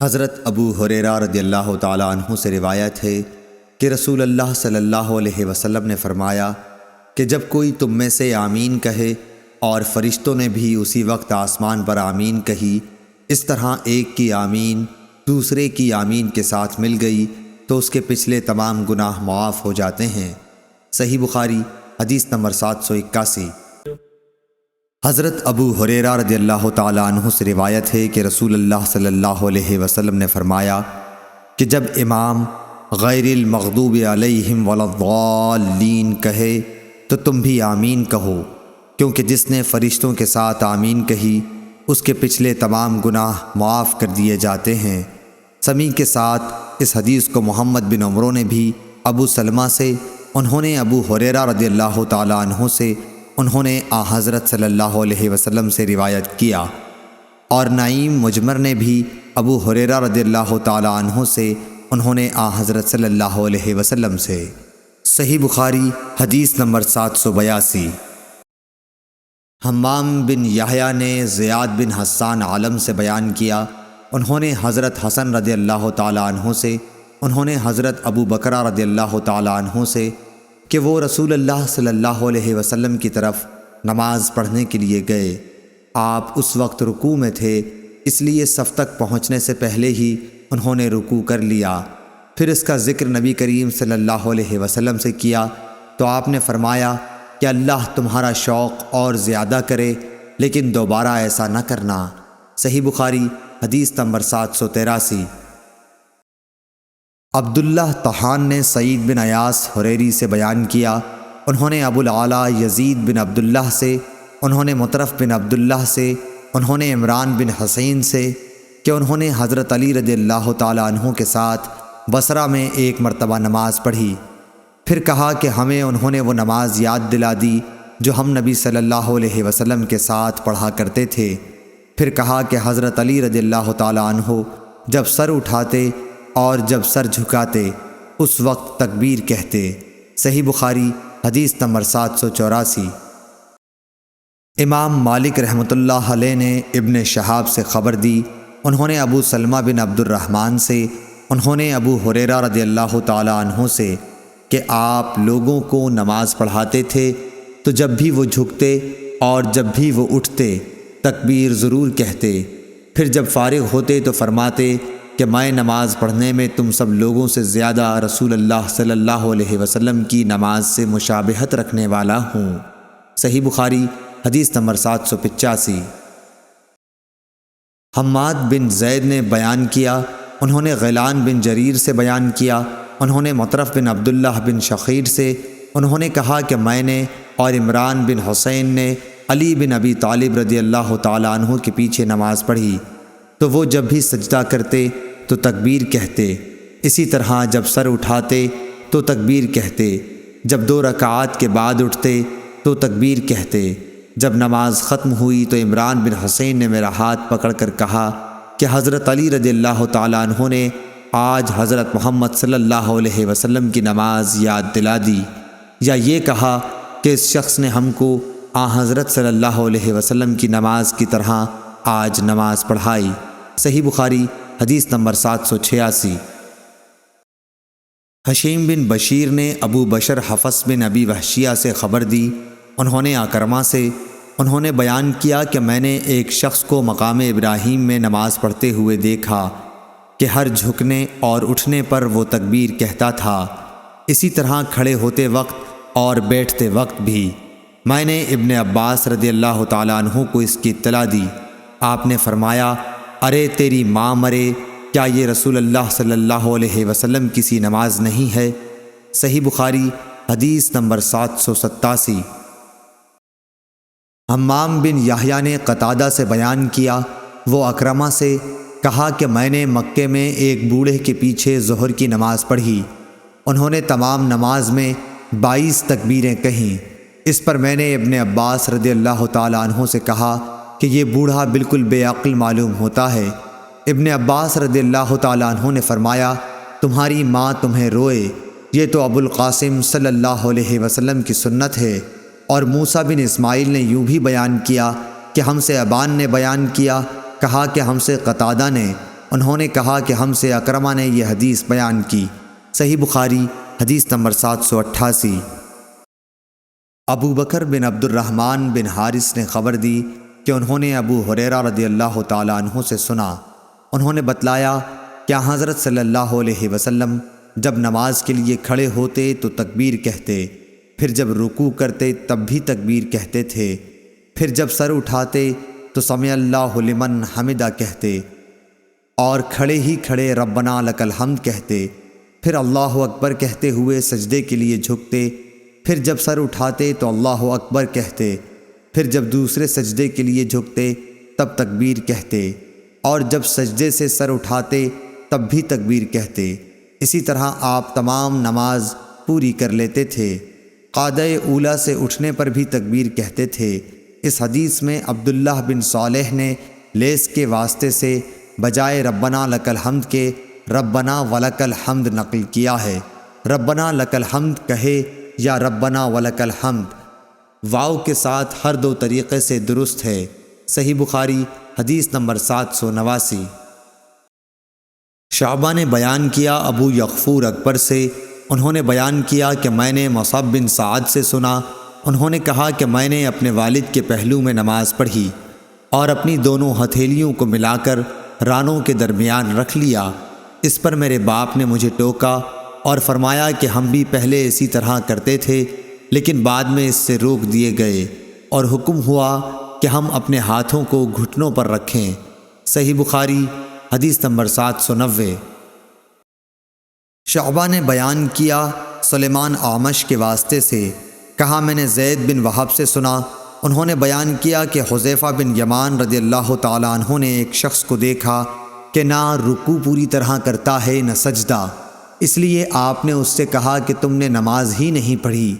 حضرت ابو ہریرہ رضی اللہ تعالیٰ عنہ سے روایت ہے کہ رسول اللہ صلی اللہ علیہ وسلم نے فرمایا کہ جب کوئی تم میں سے آمین کہے اور فرشتوں نے بھی اسی وقت آسمان پر آمین کہی، اس طرح ایک کی آمین دوسرے کی آمین کے ساتھ مل گئی تو اس کے پچھلے تمام گناہ معاف ہو جاتے ہیں۔ صحیح بخاری حدیث نمبر 781۔ حضرت ابو ہریرہ رضی اللہ تعالیٰ عنہ سے روایت ہے کہ رسول اللہ صلی اللہ علیہ وسلم نے فرمایا کہ جب امام غیر المغضوب علیہم ولا الضالین کہے تو تم بھی آمین کہو، کیونکہ جس نے فرشتوں کے ساتھ آمین کہی اس کے پچھلے تمام گناہ معاف کر دیے جاتے ہیں۔ سمیع کے ساتھ اس حدیث کو محمد بن عمرو نے بھی ابو سلمہ سے، انہوں نے ابو ہریرہ رضی اللہ تعالیٰ عنہ سے، انہوں نے حضرت صلی اللہ علیہ وسلم سے روایت کیا، اور نعیم مجمر نے بھی ابو ہریرہ رضی اللہ تعالیٰ عنہ سے، انہوں نے حضرت صلی اللہ علیہ وسلم سے۔ صحیح بخاری حدیث نمبر 782۔ حمام بن یحییٰ نے زیاد بن حسان عالم سے بیان کیا، انہوں نے حضرت حسن رضی اللہ تعالیٰ عنہ سے، انہوں نے حضرت ابو بکرہ رضی اللہ تعالیٰ عنہ سے کہ وہ رسول اللہ صلی اللہ علیہ وسلم کی طرف نماز پڑھنے کے لیے گئے۔ آپ اس وقت رکوع میں تھے، اس لیے صف تک پہنچنے سے پہلے ہی انہوں نے رکوع کر لیا۔ پھر اس کا ذکر نبی کریم صلی اللہ علیہ وسلم سے کیا تو آپ نے فرمایا کہ اللہ تمہارا شوق اور زیادہ کرے، لیکن دوبارہ ایسا نہ کرنا۔ صحیح بخاری حدیث نمبر 783۔ عبداللہ طحان نے سعید بن ایاس حریری سے بیان کیا، انہوں نے ابو العالیٰ یزید بن عبداللہ سے، انہوں نے مطرف بن عبداللہ سے، انہوں نے عمران بن حسین سے کہ انہوں نے حضرت علی رضی اللہ تعالیٰ عنہ کے ساتھ بصرہ میں ایک مرتبہ نماز پڑھی، پھر کہا کہ ہمیں انہوں نے وہ نماز یاد دلا دی جو ہم نبی صلی اللہ علیہ وسلم کے ساتھ پڑھا کرتے تھے۔ پھر کہا کہ حضرت علی رضی اللہ تعالیٰ عنہ جب سر اٹھاتے اور جب سر جھکاتے اس وقت تکبیر کہتے۔ صحیح بخاری حدیث نمبر 784۔ امام مالک رحمۃ اللہ علیہ نے ابن شہاب سے خبر دی، انہوں نے ابو سلمہ بن عبد الرحمن سے، انہوں نے ابو ہریرہ رضی اللہ تعالیٰ عنہ سے کہ آپ لوگوں کو نماز پڑھاتے تھے تو جب بھی وہ جھکتے اور جب بھی وہ اٹھتے تکبیر ضرور کہتے، پھر جب فارغ ہوتے تو فرماتے کہ میں نماز پڑھنے میں تم سب لوگوں سے زیادہ رسول اللہ صلی اللہ علیہ وسلم کی نماز سے مشابہت رکھنے والا ہوں۔ صحیح بخاری حدیث نمبر 785۔ حماد بن زید نے بیان کیا، انہوں نے غیلان بن جریر سے بیان کیا، انہوں نے مطرف بن عبداللہ بن شخیر سے، انہوں نے کہا کہ میں نے اور عمران بن حسین نے علی بن ابی طالب رضی اللہ تعالیٰ عنہ کے پیچھے نماز پڑھی تو وہ جب بھی سجدہ کرتے تو تکبیر کہتے، اسی طرح جب سر اٹھاتے تو تکبیر کہتے، جب 2 رکعات کے بعد اٹھتے تو تکبیر کہتے۔ جب نماز ختم ہوئی تو عمران بن حسین نے میرا ہاتھ پکڑ کر کہا کہ حضرت علی رضی اللہ تعالیٰ عنہ نے آج حضرت محمد صلی اللہ علیہ وسلم کی نماز یاد دلا دی، یا یہ کہا کہ اس شخص نے ہم کو حضرت صلی اللہ علیہ وسلم کی نماز کی طرح آج نماز پڑھائی۔ صحیح بخاری حدیث نمبر 786۔ حشیم بن بشیر نے ابو بشر حفص بن ابی وحشیہ سے خبر دی، انہوں نے اکرمہ سے، انہوں نے بیان کیا کہ میں نے ایک شخص کو مقام ابراہیم میں نماز پڑھتے ہوئے دیکھا کہ ہر جھکنے اور اٹھنے پر وہ تکبیر کہتا تھا، اسی طرح کھڑے ہوتے وقت اور بیٹھتے وقت بھی۔ میں نے ابن عباس رضی اللہ تعالیٰ عنہ کو اس کی اطلاع دی، آپ نے فرمایا ارے تیری ماں مرے، کیا یہ رسول اللہ صلی اللہ علیہ وسلم کسی نماز نہیں ہے؟ صحیح بخاری حدیث نمبر 787۔ حمام بن یحییٰ نے قتادہ سے بیان کیا، وہ اکرمہ سے کہا کہ میں نے مکے میں ایک بوڑھے کے پیچھے ظہر کی نماز پڑھی، انہوں نے تمام نماز میں 22 تکبیریں کہیں۔ اس پر میں نے ابن عباس رضی اللہ تعالیٰ عنہ سے کہا کہ یہ بوڑھا بالکل بے عقل معلوم ہوتا ہے۔ ابن عباس رضی اللہ تعالیٰ عنہ نے فرمایا تمہاری ماں تمہیں روئے، یہ تو ابو القاسم صلی اللہ علیہ وسلم کی سنت ہے۔ اور موسیٰ بن اسماعیل نے یوں بھی بیان کیا کہ ہم سے ابان نے بیان کیا، کہا کہ ہم سے قتادہ نے انہوں نے کہا کہ ہم سے اکرمہ نے یہ حدیث بیان کی۔ صحیح بخاری حدیث نمبر 788۔ ابو بکر بن عبد الرحمن بن حارث نے خبر دی کہ انہوں نے ابو ہریرہ رضی اللہ تعالیٰ عنہ سے سنا۔ انہوں نے بتلایا کہ حضرت صلی اللہ علیہ وسلم جب نماز کے لیے کھڑے ہوتے تو تکبیر کہتے، پھر جب رکوع کرتے تب بھی تکبیر کہتے تھے، پھر جب سر اٹھاتے تو سمع اللہ لمن حمدہ کہتے، اور کھڑے ہی کھڑے ربنا لک الحمد کہتے، پھر اللہ اکبر کہتے ہوئے سجدے کے لیے جھکتے، پھر جب سر اٹھاتے تو اللہ اکبر کہتے، پھر جب دوسرے سجدے کے لیے جھکتے تب تکبیر کہتے، اور جب سجدے سے سر اٹھاتے تب بھی تکبیر کہتے۔ اسی طرح آپ تمام نماز پوری کر لیتے تھے۔ قعدہ اولیٰ سے اٹھنے پر بھی تکبیر کہتے تھے۔ اس حدیث میں عبداللہ بن صالح نے لیس کے واسطے سے بجائے ربنا لک الحمد کے ربنا ولک الحمد نقل کیا ہے۔ ربنا لک الحمد کہے یا ربنا ولک الحمد، واو کے ساتھ ہر دو طریقے سے درست ہے۔ صحیح بخاری حدیث نمبر 789۔ شعبہ نے بیان کیا ابو یغفور اکبر سے، انہوں نے بیان کیا کہ میں نے مصعب بن سعد سے سنا، انہوں نے کہا کہ میں نے اپنے والد کے پہلو میں نماز پڑھی اور اپنی دونوں ہتھیلیوں کو ملا کر رانوں کے درمیان رکھ لیا۔ اس پر میرے باپ نے مجھے ٹوکا اور فرمایا کہ ہم بھی پہلے اسی طرح کرتے تھے، لیکن بعد میں اس سے روک دیے گئے اور حکم ہوا کہ ہم اپنے ہاتھوں کو گھٹنوں پر رکھیں۔ صحیح بخاری حدیث نمبر 790۔ شعبہ نے بیان کیا سلیمان اعمش کے واسطے سے، کہا میں نے زید بن وہب سے سنا، انہوں نے بیان کیا کہ حذیفہ بن یمان رضی اللہ تعالیٰ عنہ نے ایک شخص کو دیکھا کہ نہ رکوع پوری طرح کرتا ہے نہ سجدہ، اس لیے آپ نے اس سے کہا کہ تم نے نماز ہی نہیں پڑھی،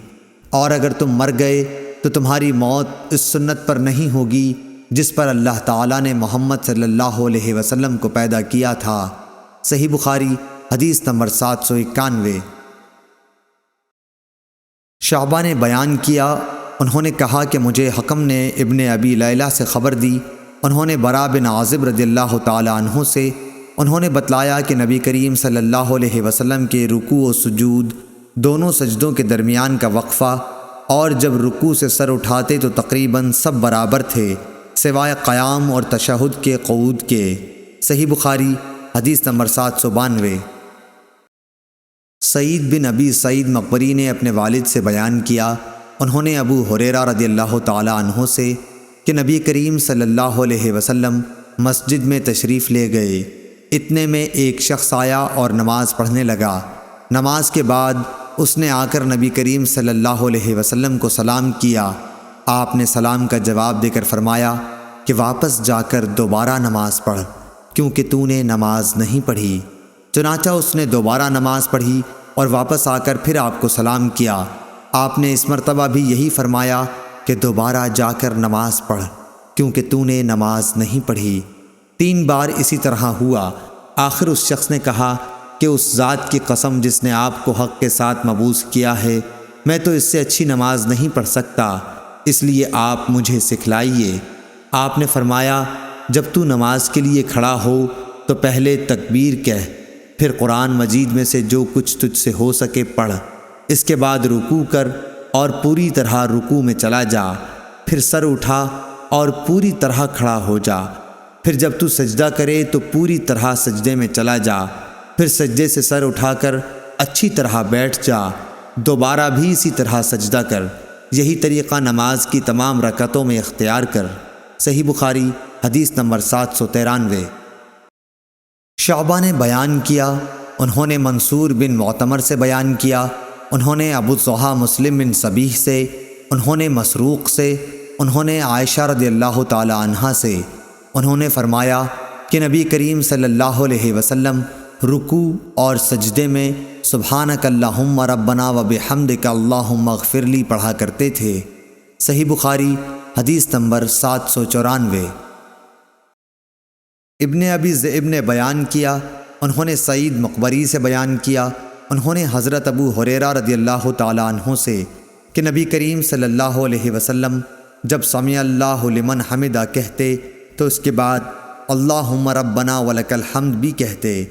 اور اگر تم مر گئے تو تمہاری موت اس سنت پر نہیں ہوگی جس پر اللہ تعالیٰ نے محمد صلی اللہ علیہ وسلم کو پیدا کیا تھا۔ صحیح بخاری حدیث نمبر 791۔ شعبہ نے بیان کیا، انہوں نے کہا کہ مجھے حکم نے ابن ابی لیلہ سے خبر دی، انہوں نے برا بن عازب رضی اللہ تعالیٰ عنہ سے، انہوں نے بتلایا کہ نبی کریم صلی اللہ علیہ وسلم کے رکوع و سجود، دونوں سجدوں کے درمیان کا وقفہ، اور جب رکوع سے سر اٹھاتے تو تقریباً سب برابر تھے سوائے قیام اور تشہد کے قعود کے۔ صحیح بخاری حدیث نمبر 792۔ سعید بن ابی سعید مقبری نے اپنے والد سے بیان کیا، انہوں نے ابو ہریرہ رضی اللہ تعالیٰ عنہ سے کہ نبی کریم صلی اللہ علیہ وسلم مسجد میں تشریف لے گئے، اتنے میں ایک شخص آیا اور نماز پڑھنے لگا۔ نماز کے بعد اس نے آ کر نبی کریم صلی اللہ علیہ وسلم کو سلام کیا۔ آپ نے سلام کا جواب دے کر فرمایا کہ واپس جا کر دوبارہ نماز پڑھ، کیونکہ تو نے نماز نہیں پڑھی۔ چنانچہ اس نے دوبارہ نماز پڑھی اور واپس آ کر پھر آپ کو سلام کیا۔ آپ نے اس مرتبہ بھی یہی فرمایا کہ دوبارہ جا کر نماز پڑھ، کیونکہ تو نے نماز نہیں پڑھی۔ 3 بار اسی طرح ہوا۔ آخر اس شخص نے کہا کہ اس ذات کی قسم جس نے آپ کو حق کے ساتھ مبعوث کیا ہے، میں تو اس سے اچھی نماز نہیں پڑھ سکتا، اس لیے آپ مجھے سکھلائیے۔ آپ نے فرمایا جب تو نماز کے لیے کھڑا ہو تو پہلے تکبیر کہہ، پھر قرآن مجید میں سے جو کچھ تجھ سے ہو سکے پڑھ، اس کے بعد رکوع کر اور پوری طرح رکوع میں چلا جا، پھر سر اٹھا اور پوری طرح کھڑا ہو جا، پھر جب تو سجدہ کرے تو پوری طرح سجدے میں چلا جا، پھر سجدے سے سر اٹھا کر اچھی طرح بیٹھ جا، دوبارہ بھی اسی طرح سجدہ کر، یہی طریقہ نماز کی تمام رکعتوں میں اختیار کر۔ صحیح بخاری حدیث نمبر 793۔ شعبہ نے بیان کیا، انہوں نے منصور بن معتمر سے بیان کیا، انہوں نے ابو الضحیٰ مسلم بن صبیح سے، انہوں نے مسروق سے، انہوں نے عائشہ رضی اللہ تعالی عنہا سے، انہوں نے فرمایا کہ نبی کریم صلی اللہ علیہ وسلم رکوع اور سجدے میں سبحانک اللہم ربنا و بحمدک اللہم اغفر لی پڑھا کرتے تھے۔ صحیح بخاری حدیث نمبر 794۔ ابن ابی ذئب نے بیان کیا، انہوں نے سعید مقبری سے بیان کیا، انہوں نے حضرت ابو ہریرہ رضی اللہ تعالیٰ عنہ سے کہ نبی کریم صلی اللہ علیہ وسلم جب سمع اللہ لمن حمدہ کہتے تو اس کے بعد اللہم ربنا ولک الحمد بھی کہتے۔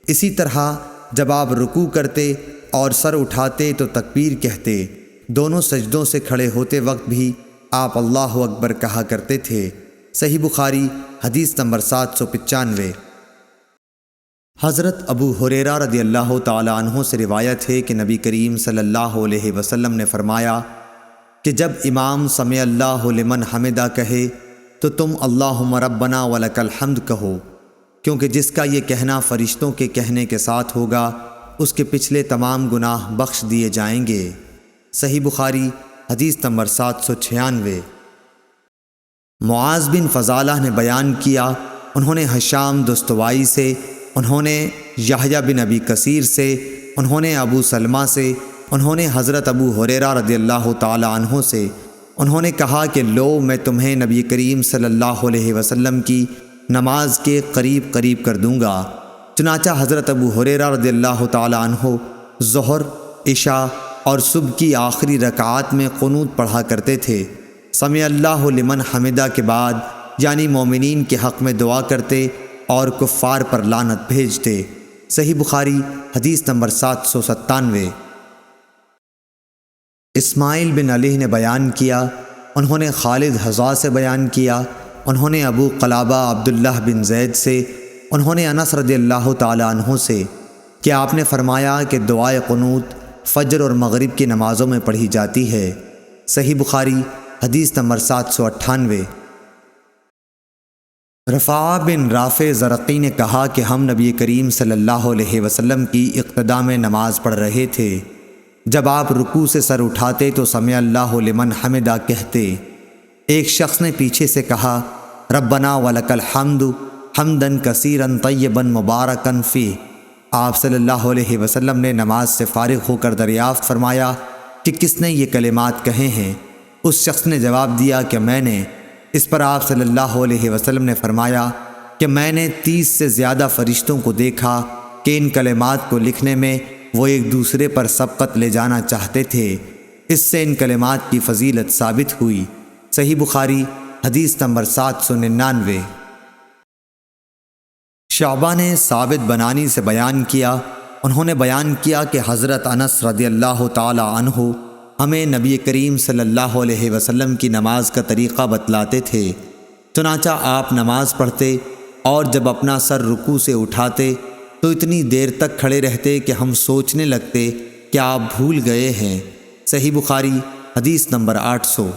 اسی طرح جب آپ رکوع کرتے اور سر اٹھاتے تو تکبیر کہتے۔ دونوں سجدوں سے کھڑے ہوتے وقت بھی آپ اللہ اکبر کہا کرتے تھے۔ صحیح بخاری حدیث نمبر 795۔ حضرت ابو ہریرہ رضی اللہ تعالی عنہ سے روایت ہے کہ نبی کریم صلی اللہ علیہ وسلم نے فرمایا کہ جب امام سمع اللہ لمن حمدہ کہے تو تم اللہم ربنا ولک الحمد کہو، کیونکہ جس کا یہ کہنا فرشتوں کے کہنے کے ساتھ ہوگا اس کے پچھلے تمام گناہ بخش دیے جائیں گے۔ صحیح بخاری حدیث نمبر 796۔ معاذ بن فضالہ نے بیان کیا، انہوں نے ہشام دستوائی سے، انہوں نے یحییٰ بن ابی کثیر سے، انہوں نے ابو سلمہ سے، انہوں نے حضرت ابو ہریرہ رضی اللہ تعالی عنہ سے، انہوں نے کہا کہ لو میں تمہیں نبی کریم صلی اللہ علیہ وسلم کی نماز کے قریب قریب کر دوں گا۔ چنانچہ حضرت ابو ہریرہ رضی اللہ تعالی عنہ ظہر، عشاء اور صبح کی آخری رکعات میں قنوت پڑھا کرتے تھے۔ سمع اللہ لمن حمدہ کے بعد یعنی مومنین کے حق میں دعا کرتے اور کفار پر لعنت بھیجتے۔ صحیح بخاری حدیث نمبر 797۔ اسماعیل بن علی نے بیان کیا، انہوں نے خالد حذا سے بیان کیا، انہوں نے ابو قلابہ عبداللہ بن زید سے، انہوں نے انس رضی اللہ تعالی عنہ سے کہ آپ نے فرمایا کہ دعائے قنوت فجر اور مغرب کی نمازوں میں پڑھی جاتی ہے۔ صحیح بخاری حدیث نمبر 798۔ رفاعہ بن رافع زرقی نے کہا کہ ہم نبی کریم صلی اللہ علیہ وسلم کی اقتداء میں نماز پڑھ رہے تھے۔ جب آپ رکوع سے سر اٹھاتے تو سمع اللہ لمن حمدہ کہتے۔ ایک شخص نے پیچھے سے کہا ربنا ولک الحمد حمدن کثیرن طیبن مبارکن فیہ۔ آپ صلی اللہ علیہ وسلم نے نماز سے فارغ ہو کر دریافت فرمایا کہ کس نے یہ کلمات کہے ہیں؟ اس شخص نے جواب دیا کہ میں نے۔ اس پر آپ صلی اللہ علیہ وسلم نے فرمایا کہ میں نے 30 سے زیادہ فرشتوں کو دیکھا کہ ان کلمات کو لکھنے میں وہ ایک دوسرے پر سبقت لے جانا چاہتے تھے۔ اس سے ان کلمات کی فضیلت ثابت ہوئی۔ صحیح بخاری حدیث نمبر 799۔ شعبہ نے ثابت بنانی سے بیان کیا، انہوں نے بیان کیا کہ حضرت انس رضی اللہ تعالی عنہ ہمیں نبی کریم صلی اللہ علیہ وسلم کی نماز کا طریقہ بتلاتے تھے۔ چنانچہ آپ نماز پڑھتے اور جب اپنا سر رکوع سے اٹھاتے تو اتنی دیر تک کھڑے رہتے کہ ہم سوچنے لگتے کہ آپ بھول گئے ہیں۔ صحیح بخاری حدیث نمبر 800۔